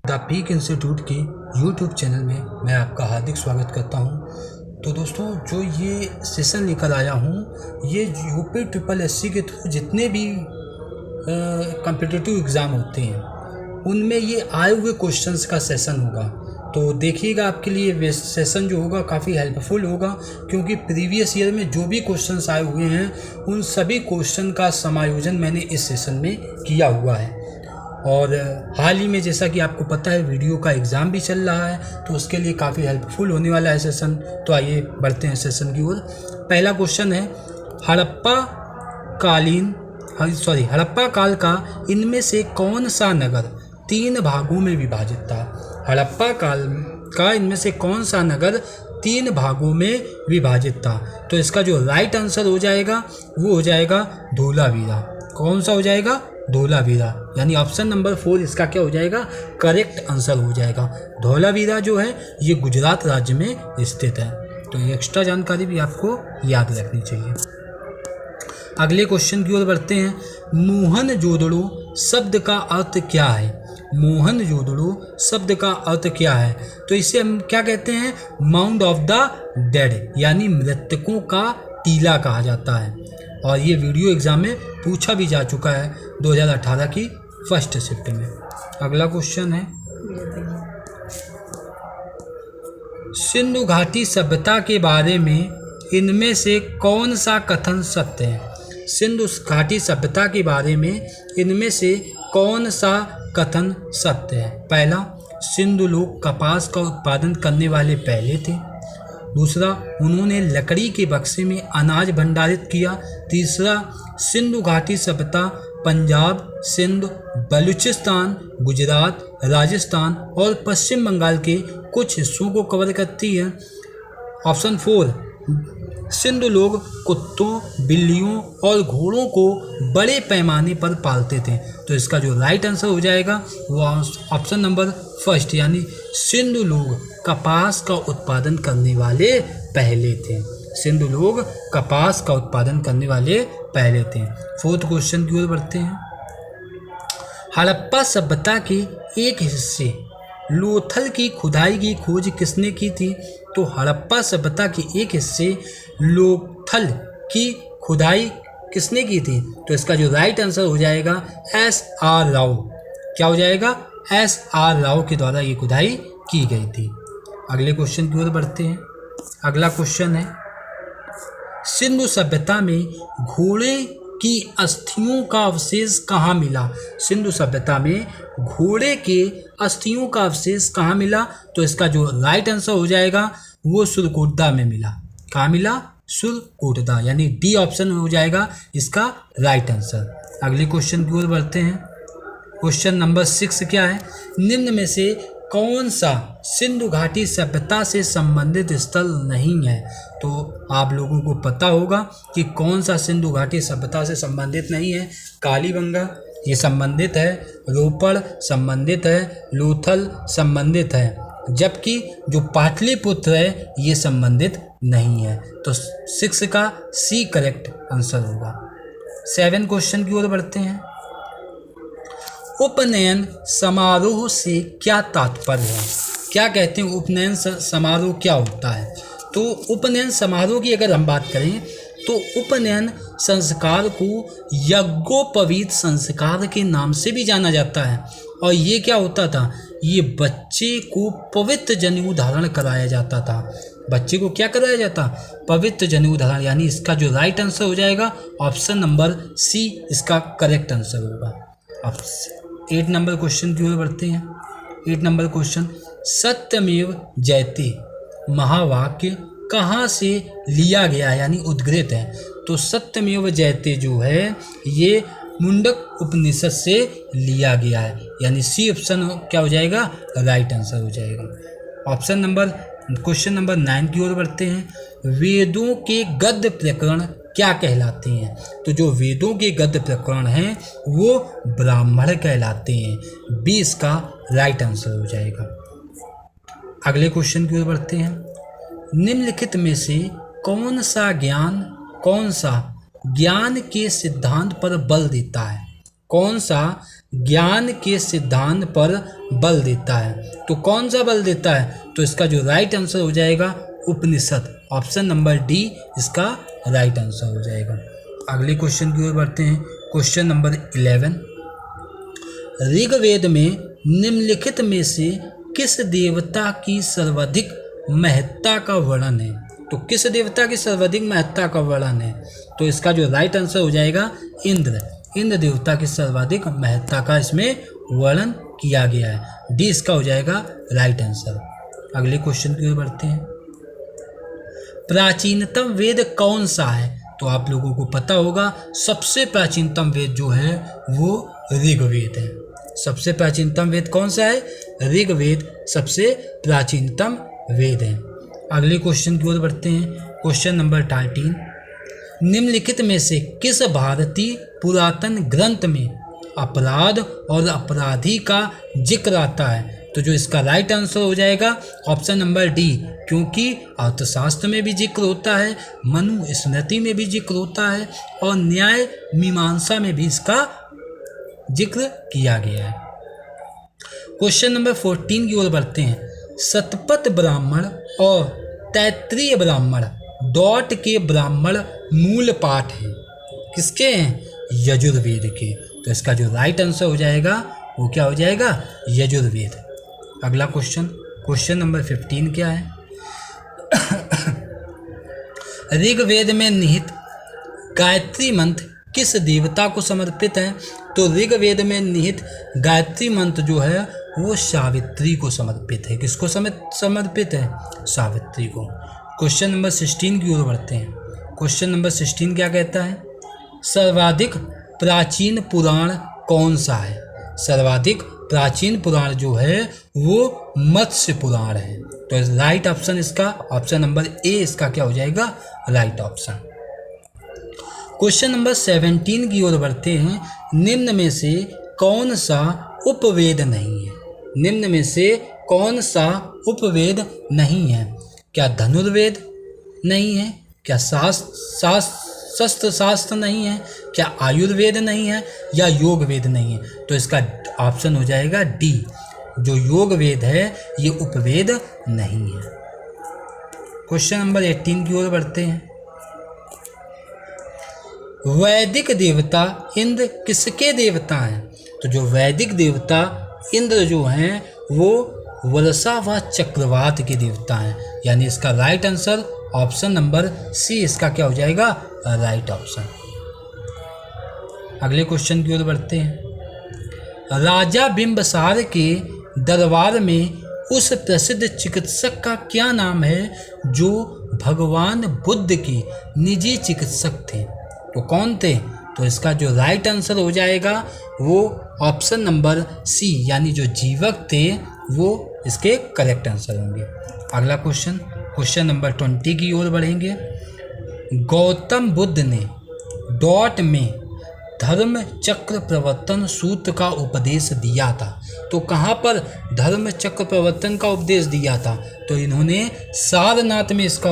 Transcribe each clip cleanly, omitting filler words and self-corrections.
The peak institute के YouTube channel में मैं आपका हार्दिक स्वागत करता हूं। तो दोस्तों, जो ये सेशन लेकर आया हूं, ये यूपी ट्रिपल एससी के थ्रू जितने भी कॉम्पिटिटिव एग्ज़ाम होते हैं उनमें ये आए हुए क्वेश्चंस का सेशन होगा। तो देखिएगा, आपके लिए सेशन जो होगा काफ़ी हेल्पफुल होगा, क्योंकि प्रीवियस ईयर में जो भी क्वेश्चंस आए हुए हैं उन सभी क्वेश्चन का समायोजन मैंने इस सेशन में किया हुआ है। और हाल ही में, जैसा कि आपको पता है, वीडियो का एग्ज़ाम भी चल रहा है, तो उसके लिए काफ़ी हेल्पफुल होने वाला है सेशन। तो आइए बढ़ते हैं सेशन की ओर। पहला क्वेश्चन है, हड़प्पा काल का इनमें से कौन सा नगर 3 भागों में विभाजित था। हड़प्पा काल का इनमें से कौन सा नगर 3 भागों में विभाजित था। तो इसका जो राइट आंसर हो जाएगा वो हो जाएगा धोलावीरा। कौन सा हो जाएगा? धोलावीरा, यानी ऑप्शन नंबर 4 इसका क्या हो जाएगा? करेक्ट आंसर हो जाएगा। धोलावीरा जो है ये गुजरात राज्य में स्थित है। तो ये एक्स्ट्रा जानकारी भी आपको याद रखनी चाहिए। अगले क्वेश्चन की ओर बढ़ते हैं। मोहनजोदड़ो शब्द का अर्थ क्या है? मोहनजोदड़ो शब्द का अर्थ क्या है? तो इसे हम क्या कहते हैं? माउंड ऑफ द डेड, यानी मृतकों का टीला कहा जाता है। और ये वीडियो एग्जाम में पूछा भी जा चुका है 2018 की फर्स्ट शिफ्ट में। अगला क्वेश्चन है, सिंधु घाटी सभ्यता के बारे में इनमें से कौन सा कथन सत्य है? सिंधु घाटी सभ्यता के बारे में इनमें से कौन सा कथन सत्य है? पहला, सिंधु लोग कपास का उत्पादन करने वाले पहले थे। दूसरा, उन्होंने लकड़ी के बक्से में अनाज भंडारित किया। तीसरा, सिंधु घाटी सभ्यता पंजाब, सिंध, बलूचिस्तान, गुजरात, राजस्थान और पश्चिम बंगाल के कुछ हिस्सों को कवर करती है। ऑप्शन 4, सिंधु लोग कुत्तों, बिल्लियों और घोड़ों को बड़े पैमाने पर पालते थे। तो इसका जो राइट आंसर हो जाएगा वो ऑप्शन नंबर 1, यानी सिंधु लोग कपास का उत्पादन करने वाले पहले थे। सिंधु लोग कपास का उत्पादन करने वाले पहले थे। 4th क्वेश्चन की ओर बढ़ते हैं। हड़प्पा सभ्यता के एक हिस्से लोथल की खुदाई की खोज किसने की थी? तो हड़प्पा सभ्यता के एक हिस्से लोथल की खुदाई किसने की थी? तो इसका जो राइट आंसर हो जाएगा SR राव। क्या हो जाएगा? SR राव के द्वारा ये खुदाई की गई थी। अगले क्वेश्चन की ओर बढ़ते हैं। अगला क्वेश्चन है, सिंधु सभ्यता में घोड़े की अस्थियों का अवशेष कहाँ मिला? सिंधु सभ्यता में घोड़े के अस्थियों का अवशेष कहाँ मिला? तो इसका जो राइट आंसर हो जाएगा वो सुरकोटदा में मिला। कहाँ मिला? सुरकोटदा, यानी डी ऑप्शन हो जाएगा इसका राइट आंसर। अगले क्वेश्चन की ओर बढ़ते हैं। क्वेश्चन नंबर 6 क्या है? निम्न में से कौन सा सिंधु घाटी सभ्यता से संबंधित स्थल नहीं है? तो आप लोगों को पता होगा कि कौन सा सिंधु घाटी सभ्यता से संबंधित नहीं है। कालीबंगा ये संबंधित है, रोपड़ संबंधित है, लोथल संबंधित है, जबकि जो पाटलिपुत्र है ये संबंधित नहीं है। तो 6 का C करेक्ट आंसर होगा। 7 क्वेश्चन की ओर बढ़ते हैं। उपनयन समारोह से क्या तात्पर्य है? क्या कहते हैं उपनयन समारोह क्या होता है? तो उपनयन समारोह की अगर हम बात करें तो उपनयन संस्कार को यज्ञोपवीत संस्कार के नाम से भी जाना जाता है। और ये क्या होता था? ये बच्चे को पवित्र जनेऊ धारण कराया जाता था। बच्चे को क्या कराया जाता? पवित्र जनेऊ धारण, यानी इसका जो राइट आंसर हो जाएगा ऑप्शन नंबर C इसका करेक्ट आंसर होगा। 8 नंबर क्वेश्चन की ओर बढ़ते हैं। 8 नंबर क्वेश्चन, सत्यमेव जयते महावाक्य कहाँ से लिया गया है, यानी उद्गृत है? तो सत्यमेव जयते जो है ये मुंडक उपनिषद से लिया गया है, यानी C ऑप्शन क्या हो जाएगा? राइट आंसर हो जाएगा। क्वेश्चन नंबर 9 की ओर बढ़ते हैं। वेदों के गद्य प्रकरण क्या कहलाते हैं? तो जो वेदों के गद्य प्रकरण हैं वो ब्राह्मण कहलाते हैं। B इसका राइट आंसर हो जाएगा। अगले क्वेश्चन की ओर बढ़ते हैं। निम्नलिखित में से कौन सा ज्ञान के सिद्धांत पर बल देता है? कौन सा ज्ञान के सिद्धांत पर बल देता है। तो कौन सा बल देता है? तो इसका जो राइट आंसर हो जाएगा उपनिषद। ऑप्शन नंबर डी इसका राइट आंसर हो जाएगा। अगले क्वेश्चन की ओर बढ़ते हैं। क्वेश्चन नंबर 11, ऋग्वेद में निम्नलिखित में से किस देवता की सर्वाधिक महत्ता का वर्णन है? तो किस देवता की सर्वाधिक महत्ता का वर्णन है? तो इसका जो राइट आंसर हो जाएगा इंद्र। इंद्र देवता की सर्वाधिक महत्ता का इसमें वर्णन किया गया है। डी इसका हो जाएगा राइट आंसर। अगले क्वेश्चन की ओर बढ़ते हैं। प्राचीनतम वेद कौन सा है? तो आप लोगों को पता होगा सबसे प्राचीनतम वेद जो है वो ऋग्वेद है। सबसे प्राचीनतम वेद कौन सा है? ऋग्वेद सबसे प्राचीनतम वेद है। अगले क्वेश्चन की ओर बढ़ते हैं। क्वेश्चन नंबर 13, निम्नलिखित में से किस भारतीय पुरातन ग्रंथ में अपराध और अपराधी का जिक्र आता है? तो जो इसका राइट आंसर हो जाएगा ऑप्शन नंबर डी, क्योंकि अर्थशास्त्र में भी जिक्र होता है, मनु स्मृति में भी जिक्र होता है और न्याय मीमांसा में भी इसका जिक्र किया गया है। क्वेश्चन नंबर 14 की ओर बढ़ते हैं। शतपथ ब्राह्मण और तैत्तिरीय ब्राह्मण डॉट के ब्राह्मण मूल पाठ हैं। किसके हैं? यजुर्वेद के। तो इसका जो राइट आंसर हो जाएगा वो क्या हो जाएगा? यजुर्वेद। अगला क्वेश्चन, क्वेश्चन नंबर 15 क्या है? ऋग्वेद में निहित गायत्री मंत्र किस देवता को समर्पित है? तो ऋग्वेद में निहित गायत्री मंत्र जो है वो सावित्री को समर्पित है। किसको समर्पित है? सावित्री को। क्वेश्चन नंबर 16 की ओर बढ़ते हैं। क्वेश्चन नंबर 16 क्या कहता है? सर्वाधिक प्राचीन पुराण कौन सा है? सर्वाधिक प्राचीन पुराण जो है वो मत्स्य पुराण है। तो राइट ऑप्शन इसका ऑप्शन नंबर ए इसका क्या हो जाएगा? Right option. क्वेश्चन नंबर 17 की ओर बढ़ते हैं। निम्न में से कौन सा उपवेद नहीं है? निम्न में से कौन सा उपवेद नहीं है? क्या धनुर्वेद नहीं है? क्या शस्त्र शास्त्र नहीं है? क्या आयुर्वेद नहीं है? या योग वेद नहीं है? तो इसका ऑप्शन हो जाएगा डी, जो योग वेद है ये उपवेद नहीं है। क्वेश्चन नंबर 18 की ओर बढ़ते हैं। वैदिक देवता इंद्र किसके देवता हैं? तो जो वैदिक देवता इंद्र जो हैं वो वर्षा व चक्रवात के देवता हैं। यानी इसका right answer option number C इसका क्या हो जाएगा? Right option. अगले क्वेश्चन की ओर बढ़ते हैं। राजा बिंबिसार के दरबार में उस प्रसिद्ध चिकित्सक का क्या नाम है जो भगवान बुद्ध के निजी चिकित्सक थे? तो कौन थे? तो इसका जो राइट आंसर हो जाएगा वो ऑप्शन नंबर सी, यानी जो जीवक थे वो इसके करेक्ट आंसर होंगे। अगला क्वेश्चन, क्वेश्चन नंबर 20 की ओर बढ़ेंगे। गौतम बुद्ध ने डॉट में धर्म चक्र प्रवर्तन सूत्र का उपदेश दिया था। तो कहाँ पर धर्म चक्र प्रवर्तन का उपदेश दिया था? तो इन्होंने सारनाथ में इसका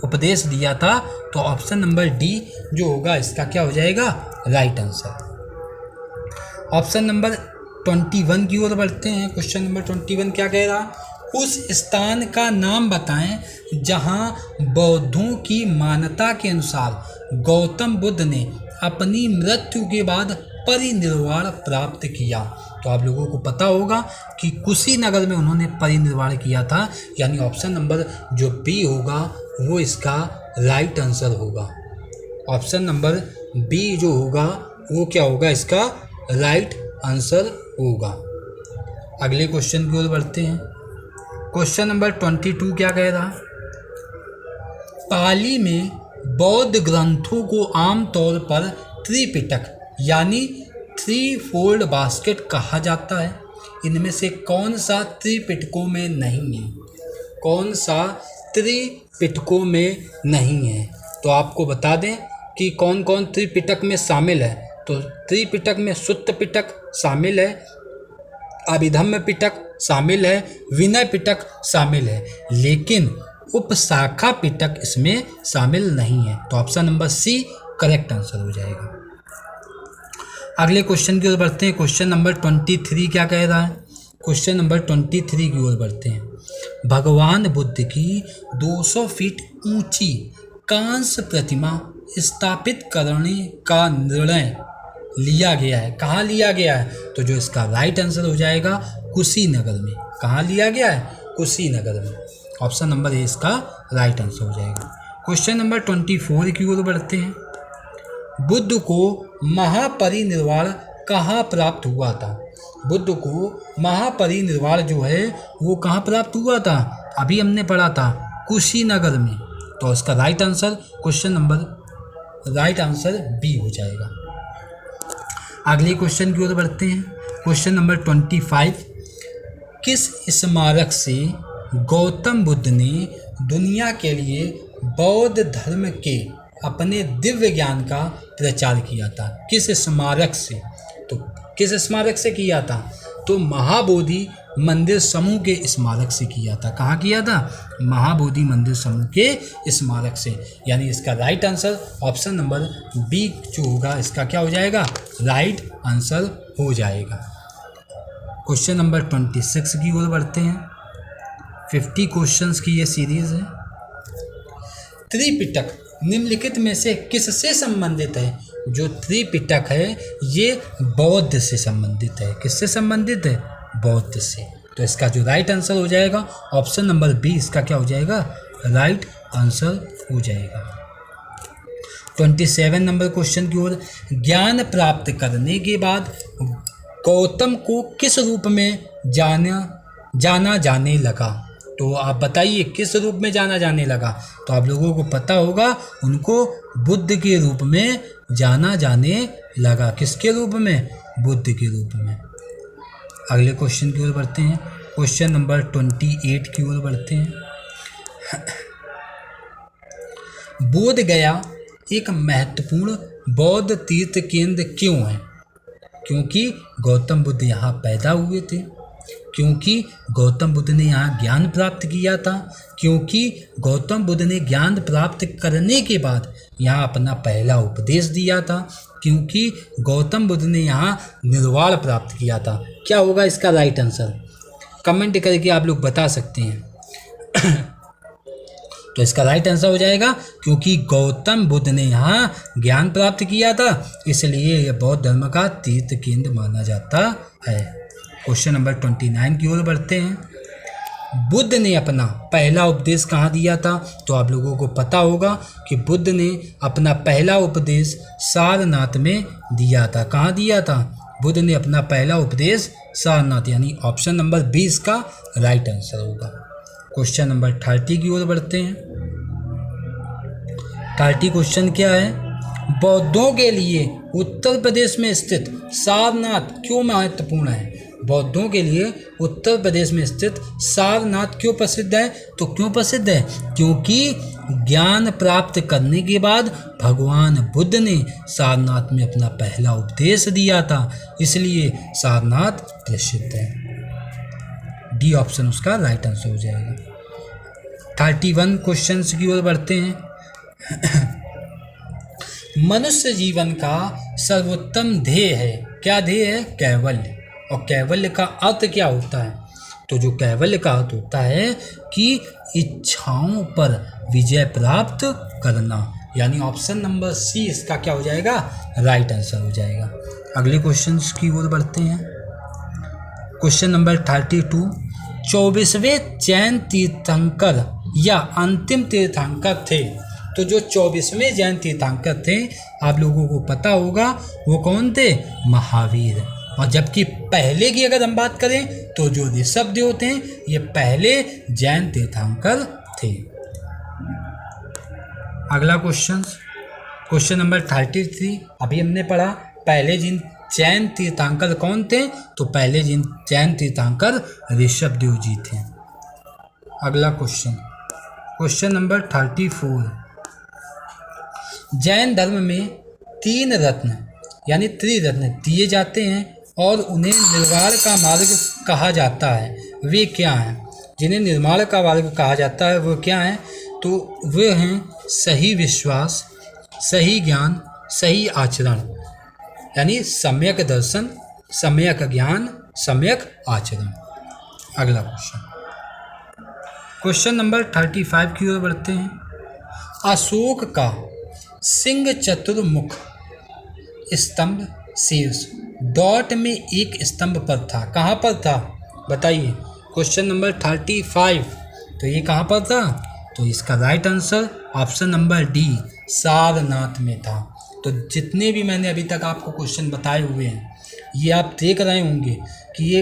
उपदेश दिया था। तो ऑप्शन नंबर डी जो होगा इसका क्या हो जाएगा? Right answer. ऑप्शन नंबर 21 की ओर बढ़ते हैं। क्वेश्चन नंबर 21 क्या कह रहा? उस स्थान का नाम बताएं जहां बौद्धों की मान्यता के अनुसार गौतम बुद्ध ने अपनी मृत्यु के बाद परिनिर्वाण प्राप्त किया। तो आप लोगों को पता होगा कि कुशीनगर में उन्होंने परिनिर्वाण किया था। यानी ऑप्शन नंबर जो बी होगा वो इसका राइट आंसर होगा। ऑप्शन नंबर बी जो होगा वो क्या होगा? इसका राइट आंसर होगा। अगले क्वेश्चन की ओर बढ़ते हैं। क्वेश्चन नंबर 22 क्या कह रहा? पाली में बौद्ध ग्रंथों को आमतौर पर त्रिपिटक यानी थ्री फोल्ड बास्केट कहा जाता है। इनमें से कौन सा त्रिपिटकों में नहीं है? कौन सा त्रिपिटकों में नहीं है? तो आपको बता दें कि कौन कौन त्रिपिटक में शामिल है। तो त्रिपिटक में सुत्त पिटक शामिल है, अभिधम्म पिटक शामिल है, विनय पिटक शामिल है, लेकिन उपशाखा पिटक इसमें शामिल नहीं है। तो option number C correct answer हो जाएगा। अगले क्वेश्चन की ओर बढ़ते हैं। क्वेश्चन नंबर 23 क्या कह रहा है? क्वेश्चन नंबर 23 की ओर बढ़ते हैं। भगवान बुद्ध की 200 फीट ऊंची कांस्य प्रतिमा स्थापित करने का निर्णय लिया गया है। कहाँ लिया गया है? तो जो इसका राइट आंसर हो जाएगा कुशीनगर में। कहाँ लिया गया है? कुशीनगर में। ऑप्शन नंबर ए इसका राइट आंसर हो जाएगा। क्वेश्चन नंबर 24 की ओर बढ़ते हैं। बुद्ध को महापरिनिर्वाण कहाँ प्राप्त हुआ था? बुद्ध को महापरिनिर्वाण जो है वो कहाँ प्राप्त हुआ था? अभी हमने पढ़ा था कुशीनगर में। तो इसका right answer question number right answer B हो जाएगा। अगले क्वेश्चन की ओर बढ़ते हैं। क्वेश्चन नंबर 25, किस स्मारक से गौतम बुद्ध ने दुनिया के लिए बौद्ध धर्म के अपने दिव्य ज्ञान का प्रचार किया था? किस स्मारक से? तो किस स्मारक से किया था? तो महाबोधि मंदिर समूह के स्मारक से किया था। कहाँ किया था? महाबोधि मंदिर समूह के स्मारक से। यानी इसका right answer option number B जो होगा इसका क्या हो जाएगा? राइट आंसर हो जाएगा। क्वेश्चन नंबर 26 की ओर बढ़ते हैं। 50 क्वेश्चंस की ये सीरीज है। त्रिपिटक निम्नलिखित में से किससे संबंधित है? जो त्रिपिटक है ये बौद्ध से संबंधित है। किससे संबंधित है? बौद्ध से। तो इसका जो राइट आंसर हो जाएगा ऑप्शन नंबर बी इसका क्या हो जाएगा? राइट आंसर हो जाएगा। 27 नंबर क्वेश्चन की ओर। ज्ञान प्राप्त करने के बाद गौतम को किस रूप में जाना जाने लगा? तो आप बताइए किस रूप में जाना जाने लगा? तो आप लोगों को पता होगा उनको बुद्ध के रूप में जाना जाने लगा। किसके रूप में? बुद्ध के रूप में। अगले क्वेश्चन की ओर बढ़ते हैं। क्वेश्चन नंबर 28 की ओर बढ़ते हैं। बोध गया एक महत्वपूर्ण बौद्ध तीर्थ केंद्र क्यों है? क्योंकि गौतम बुद्ध यहाँ पैदा हुए थे, क्योंकि गौतम बुद्ध ने यहाँ ज्ञान प्राप्त किया था, क्योंकि गौतम बुद्ध ने ज्ञान प्राप्त करने के बाद यहाँ अपना पहला उपदेश दिया था, क्योंकि गौतम बुद्ध ने यहाँ निर्वाण प्राप्त किया था। क्या होगा इसका राइट आंसर? कमेंट करके आप लोग बता सकते हैं। तो इसका राइट आंसर हो जाएगा क्योंकि गौतम बुद्ध ने यहाँ ज्ञान प्राप्त किया था, इसलिए यह बौद्ध धर्म का तीर्थ केंद्र माना जाता है। क्वेश्चन नंबर 29 की ओर बढ़ते हैं। बुद्ध ने अपना पहला उपदेश कहाँ दिया था? तो आप लोगों को पता होगा कि बुद्ध ने अपना पहला उपदेश सारनाथ में दिया था। कहाँ दिया था? बुद्ध ने अपना पहला उपदेश सारनाथ, यानी ऑप्शन नंबर 20 का राइट आंसर होगा। क्वेश्चन नंबर 30 की ओर बढ़ते हैं। 30 क्वेश्चन क्या है? बौद्धों के लिए उत्तर प्रदेश में स्थित सारनाथ क्यों महत्वपूर्ण है? बौद्धों के लिए उत्तर प्रदेश में स्थित सारनाथ क्यों प्रसिद्ध है? तो क्यों प्रसिद्ध है? क्योंकि ज्ञान प्राप्त करने के बाद भगवान बुद्ध ने सारनाथ में अपना पहला उपदेश दिया था, इसलिए सारनाथ प्रसिद्ध है। डी ऑप्शन उसका राइट आंसर हो जाएगा। 31 क्वेश्चंस की ओर बढ़ते हैं। मनुष्य जीवन का सर्वोत्तम ध्येय है। क्या ध्येय है? कैवल्य। और कैवल्य का अर्थ क्या होता है? तो जो कैवल्य का अर्थ होता है कि इच्छाओं पर विजय प्राप्त करना, यानी ऑप्शन नंबर सी इसका क्या हो जाएगा? राइट आंसर हो जाएगा। अगले क्वेश्चन की ओर बढ़ते हैं। Question number 32। 24वें जैन तीर्थंकर या अंतिम तीर्थंकर थे? तो जो 24वें जैन तीर्थंकर थे आप लोगों को पता होगा वो कौन थे? महावीर। और जबकि पहले की अगर हम बात करें तो जो ऋषभदेव थे ये पहले जैन तीर्थंकर थे। अगला क्वेश्चन नंबर 33। अभी हमने पढ़ा पहले जिन जैन तीर्थंकर कौन थे? तो पहले जिन जैन तीर्थंकर ऋषभदेव जी थे। अगला क्वेश्चन नंबर 34। जैन धर्म में 3 रत्न यानी त्रिरत्न दिए जाते हैं और उन्हें निर्वाण का मार्ग कहा जाता है। वे क्या हैं? जिन्हें निर्वाण का मार्ग कहा जाता है वो क्या हैं? तो वे हैं सही विश्वास, सही ज्ञान, सही आचरण। यानी सम्यक दर्शन, सम्यक ज्ञान, सम्यक आचरण। अगला क्वेश्चन, क्वेश्चन नंबर 35 की ओर बढ़ते हैं। अशोक का सिंह चतुर्मुख स्तंभ शीर्ष डॉट में एक स्तंभ पर था। कहाँ पर था बताइए। क्वेश्चन नंबर 35, तो ये कहाँ पर था? तो इसका right answer option number D, Sarnath में था। तो जितने भी मैंने अभी तक आपको क्वेश्चन बताए हुए हैं, ये आप देख रहे होंगे कि ये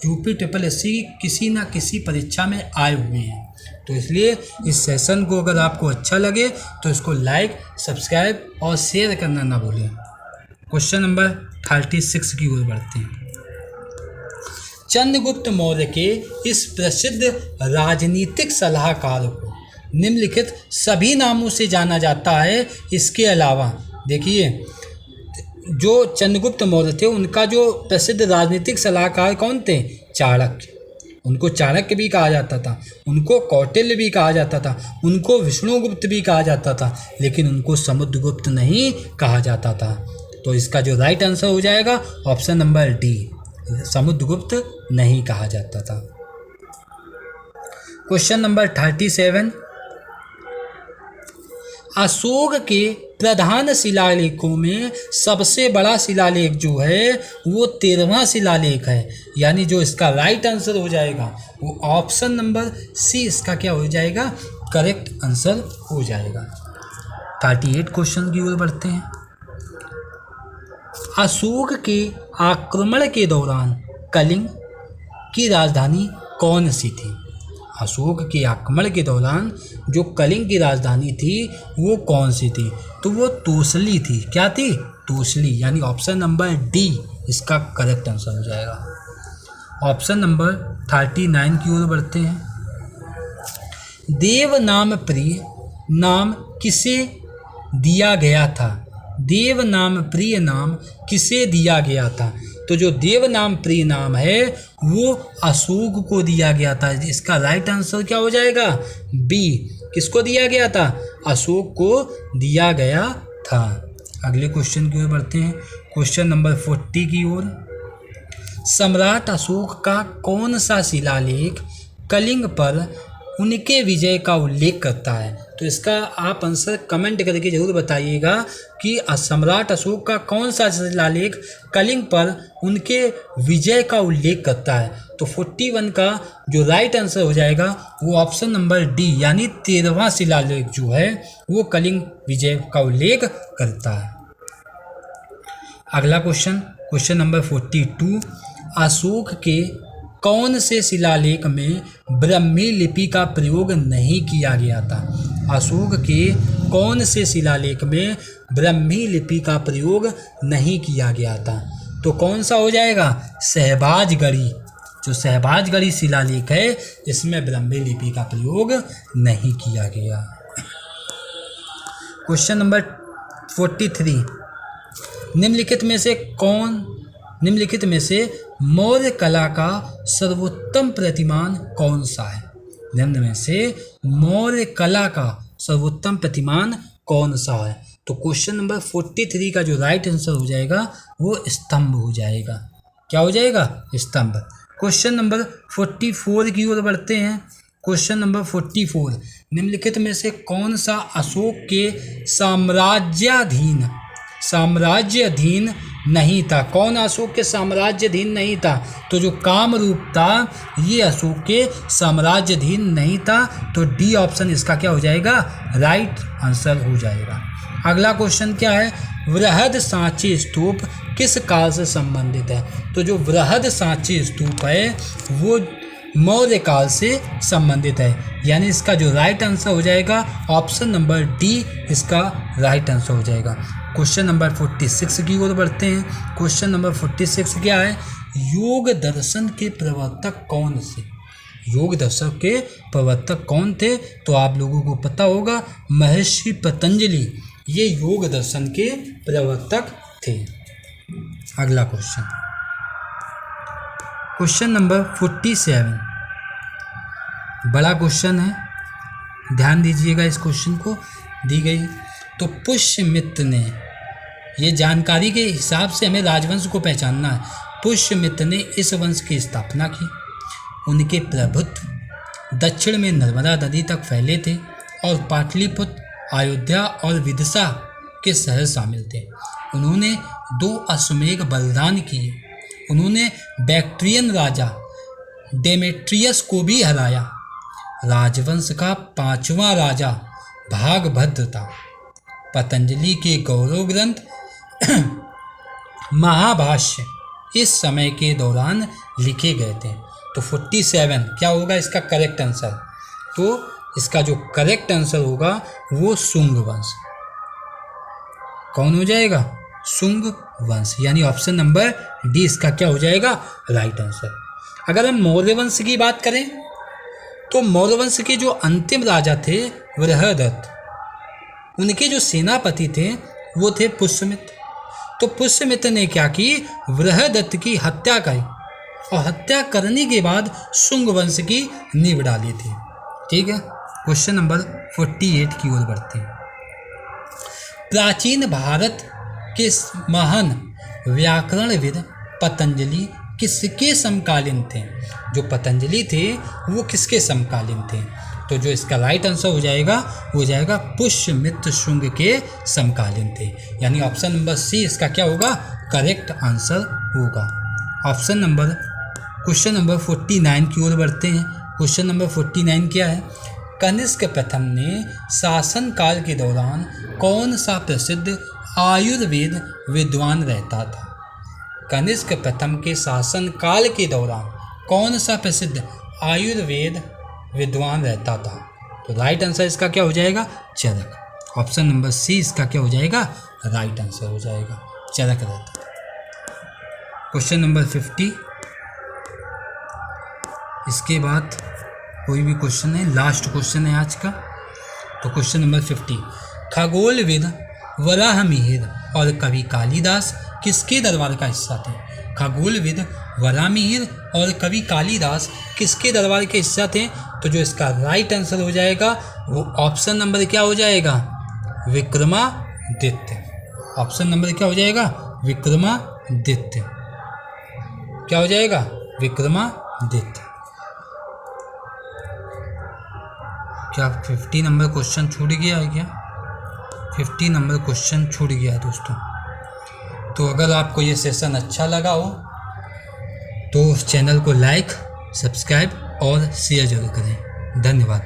UPSSC किसी ना किसी परीक्षा में आए हुए हैं। तो इसलिए इस सेशन को अगर आपको अच्छा लगे तो इसको लाइक, सब्सक्राइब और शेयर करना ना भूलें। क्वेश्चन नंबर 36 की ओर बढ़ते हैं। चंद्रगुप्त मौर्य के इस प्रसिद्ध राजनीतिक सलाहकार को निम्नलिखित सभी नामों से जाना जाता है। इसके अलावा देखिए, जो चंद्रगुप्त मौर्य थे उनका जो प्रसिद्ध राजनीतिक सलाहकार कौन थे? चाणक्य। उनको चाणक्य भी कहा जाता था, उनको कौटिल्य भी कहा जाता था, उनको विष्णुगुप्त भी कहा जाता था, लेकिन उनको समुद्रगुप्त नहीं कहा जाता था। तो इसका जो राइट आंसर हो जाएगा ऑप्शन नंबर डी, समुद्रगुप्त नहीं कहा जाता था। क्वेश्चन नंबर 37, अशोक के प्रधान शिलालेखों में सबसे बड़ा शिलालेख जो है वो 13वां शिलालेख है। यानी जो इसका राइट आंसर हो जाएगा वो ऑप्शन नंबर सी, इसका क्या हो जाएगा? करेक्ट आंसर हो जाएगा। 38 क्वेश्चन की ओर बढ़ते हैं। अशोक के आक्रमण के दौरान कलिंग की राजधानी कौन सी थी? अशोक के आक्रमण के दौरान जो कलिंग की राजधानी थी वो कौन सी थी? तो वो तोसली थी। क्या थी? तोसली। यानी ऑप्शन नंबर डी इसका करेक्ट आंसर हो जाएगा। ऑप्शन नंबर 39 की ओर बढ़ते हैं। देव नाम प्रिय नाम किसे दिया गया था? देव नाम प्रिय नाम किसे दिया गया था? तो जो देव नाम प्रिय नाम है वो अशोक को दिया गया था। इसका राइट आंसर क्या हो जाएगा? बी। किसको दिया गया था? अशोक को दिया गया था। अगले क्वेश्चन की ओर बढ़ते हैं। क्वेश्चन नंबर 40 की ओर। सम्राट अशोक का कौन सा शिलालेख कलिंग पर उनके विजय का उल्लेख करता है? तो इसका आप आंसर कमेंट करके जरूर बताइएगा कि सम्राट अशोक का कौन सा शिलालेख कलिंग पर उनके विजय का उल्लेख करता है। तो 41 का जो राइट आंसर हो जाएगा वो ऑप्शन नंबर डी, यानी 13वां शिलालेख जो है वो कलिंग विजय का उल्लेख करता है। अगला क्वेश्चन, क्वेश्चन नंबर 42, अशोक के कौन से शिलालेख में ब्राह्मी लिपि का प्रयोग नहीं किया गया था? अशोक के कौन से शिलालेख में ब्राह्मी लिपि का प्रयोग नहीं किया गया था? तो कौन सा हो जाएगा? सहबाजगढ़ी। जो सहबाजगढ़ी शिलालेख है इसमें ब्राह्मी लिपि का प्रयोग नहीं किया गया। क्वेश्चन नंबर 43, निम्नलिखित में से मौर्य कला का सर्वोत्तम प्रतिमान कौन सा है? निम्न में से मौर्य कला का सर्वोत्तम प्रतिमान कौन सा है? तो क्वेश्चन नंबर 43 का जो राइट आंसर हो जाएगा वो स्तंभ हो जाएगा। क्या हो जाएगा? स्तंभ। क्वेश्चन नंबर 44 की ओर बढ़ते हैं। क्वेश्चन नंबर 44, निम्नलिखित में से कौन सा अशोक के साम्राज्याधीन नहीं था? कौन अशोक के साम्राज्याधीन नहीं था? तो जो कामरूप था ये अशोक के साम्राज्याधीन नहीं था। तो डी ऑप्शन इसका क्या हो जाएगा? राइट आंसर हो जाएगा। अगला क्वेश्चन क्या है? वृहद सांची स्तूप किस काल से संबंधित है? तो जो वृहद सांची स्तूप है वो मौर्य काल से संबंधित है। यानी इसका जो राइट आंसर हो जाएगा ऑप्शन नंबर डी इसका राइट आंसर हो जाएगा। क्वेश्चन नंबर 46 की ओर बढ़ते हैं। क्वेश्चन नंबर 46 क्या है? योग दर्शन के प्रवर्तक कौन थे? योग दर्शन के प्रवर्तक कौन थे? तो आप लोगों को पता होगा महर्षि पतंजलि ये योग दर्शन के प्रवर्तक थे। अगला क्वेश्चन, क्वेश्चन नंबर 47 बड़ा क्वेश्चन है, ध्यान दीजिएगा इस क्वेश्चन को। दी गई तो पुष्यमित्र ने ये जानकारी के हिसाब से हमें राजवंश को पहचानना है। पुष्यमित्र ने इस वंश की स्थापना की। उनके प्रभुत्व दक्षिण में नर्मदा नदी तक फैले थे और पाटलिपुत्र, अयोध्या और विदिशा के शहर शामिल थे। उन्होंने 2 अश्वमेध बलिदान किए। उन्होंने बैक्ट्रियन राजा डेमेट्रियस को भी हराया। राजवंश का 5वां राजा भागभद्र था। पतंजलि के गौरव ग्रंथ महाभाष्य इस समय के दौरान लिखे गए थे। तो 47 क्या होगा इसका करेक्ट आंसर? तो इसका जो करेक्ट आंसर होगा वो शुंग वंश। कौन हो जाएगा? शुंग वंश, यानी ऑप्शन नंबर डी इसका क्या हो जाएगा? Right answer. अगर हम मौर्य वंश की बात करें तो मौर्य वंश के जो अंतिम राजा थे बृहदत्त, उनके जो सेनापति थे वो थे पुष्यमित्र। तो पुष्यमित्र ने क्या की? बृहदत्त की हत्या की और हत्या करने के बाद शुंग वंश की नींव डाली थी। ठीक है, क्वेश्चन नंबर 48 की ओर बढ़ते हैं। प्राचीन भारत के महान व्याकरणविद पतंजलि किसके समकालीन थे? जो पतंजलि थे वो किसके समकालीन थे? तो जो इसका राइट आंसर हो जाएगा वो हो जाएगा पुष्यमित्र शुंग के समकालीन थे, यानी ऑप्शन नंबर सी इसका क्या होगा? करेक्ट आंसर होगा। ऑप्शन नंबर क्वेश्चन नंबर 49 की ओर बढ़ते हैं। क्वेश्चन नंबर 49 क्या है? कनिष्क प्रथम ने शासन काल के दौरान कौन सा प्रसिद्ध आयुर्वेद विद्वान रहता था? कनिष्क प्रथम के शासन काल के दौरान कौन सा प्रसिद्ध आयुर्वेद विद्वान रहता था? तो राइट आंसर इसका क्या हो जाएगा? चरक। ऑप्शन नंबर सी इसका क्या हो जाएगा? राइट आंसर हो जाएगा, चरक रहता। क्वेश्चन नंबर 50, इसके बाद कोई भी क्वेश्चन नहीं, लास्ट क्वेश्चन है आज का। तो क्वेश्चन नंबर 50, खगोलविद वराहमिहिर और कवि कालिदास किसके दरबार का हिस्सा थे? खगोलविद वराहमिहिर और कवि कालिदास किसके दरबार के हिस्सा थे? तो जो इसका राइट आंसर हो जाएगा वो ऑप्शन नंबर क्या हो जाएगा? विक्रमादित्य। ऑप्शन नंबर क्या हो जाएगा? विक्रमादित्य। क्या हो जाएगा? विक्रमादित्य। क्या 50 नंबर क्वेश्चन छूट गया है क्या? 50 नंबर क्वेश्चन छूट गया है दोस्तों। तो अगर आपको ये सेशन अच्छा लगा हो तो चैनल को लाइक, सब्सक्राइब और शेयर जरूर करें। धन्यवाद।